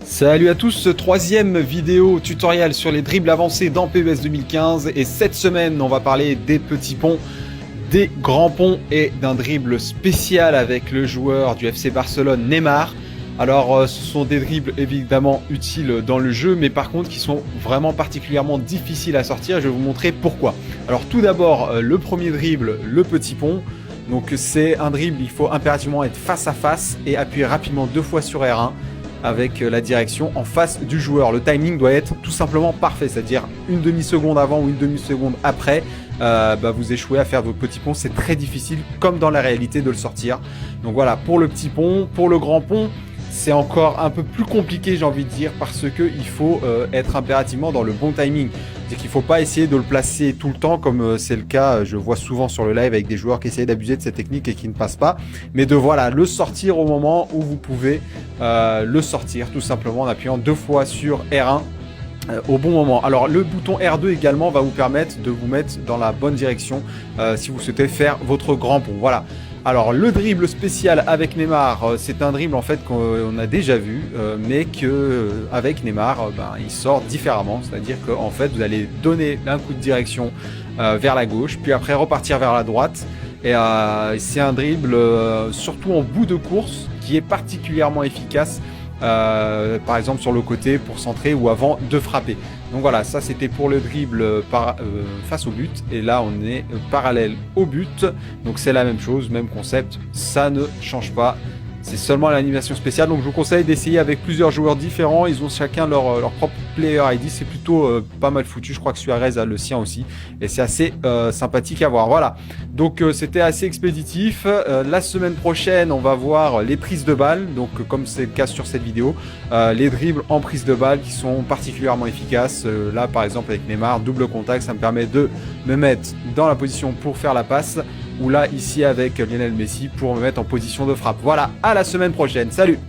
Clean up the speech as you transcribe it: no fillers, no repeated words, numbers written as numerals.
Salut à tous, troisième vidéo tutoriel sur les dribbles avancés dans PES 2015 et cette semaine on va parler des petits ponts, des grands ponts et d'un dribble spécial avec le joueur du FC Barcelone Neymar. Alors ce sont des dribbles évidemment utiles dans le jeu mais par contre qui sont vraiment particulièrement difficiles à sortir et je vais vous montrer pourquoi. Alors tout d'abord le premier dribble, le petit pont. Donc c'est un dribble, il faut impérativement être face à face et appuyer rapidement 2 fois sur R1 avec la direction en face du joueur. Le timing doit être tout simplement parfait, c'est-à-dire une demi-seconde avant ou une demi-seconde après, vous échouez à faire votre petit pont. C'est très difficile, comme dans la réalité, de le sortir. Donc voilà, pour le petit pont. Pour le grand pont, c'est encore un peu plus compliqué, j'ai envie de dire, parce qu'il faut être impérativement dans le bon timing. C'est-à-dire qu'il ne faut pas essayer de le placer tout le temps, comme c'est le cas, je vois souvent sur le live avec des joueurs qui essayent d'abuser de cette technique et qui ne passent pas. Mais de voilà, le sortir au moment où vous pouvez le sortir, tout simplement en appuyant 2 fois sur R1 au bon moment. Alors le bouton R2 également va vous permettre de vous mettre dans la bonne direction si vous souhaitez faire votre grand pont. Voilà. Alors le dribble spécial avec Neymar, c'est un dribble en fait qu'on a déjà vu, mais que avec Neymar, il sort différemment. C'est-à-dire qu'en fait vous allez donner un coup de direction vers la gauche, puis après repartir vers la droite. Et c'est un dribble surtout en bout de course qui est particulièrement efficace. Par exemple sur le côté pour centrer ou avant de frapper. Donc voilà, ça c'était pour le dribble face au but et là on est parallèle au but, donc c'est la même chose, même concept, ça ne change pas. C'est seulement l'animation spéciale, donc je vous conseille d'essayer avec plusieurs joueurs différents. Ils ont chacun leur propre player ID, c'est plutôt pas mal foutu. Je crois que Suarez a le sien aussi et c'est assez sympathique à voir. Voilà, donc c'était assez expéditif. La semaine prochaine on va voir les prises de balles, donc comme c'est le cas sur cette vidéo, les dribbles en prise de balle qui sont particulièrement efficaces. Là par exemple avec Neymar, double contact, ça me permet de me mettre dans la position pour faire la passe, ou là ici avec Lionel Messi pour me mettre en position de frappe. Voilà, à la semaine prochaine, salut!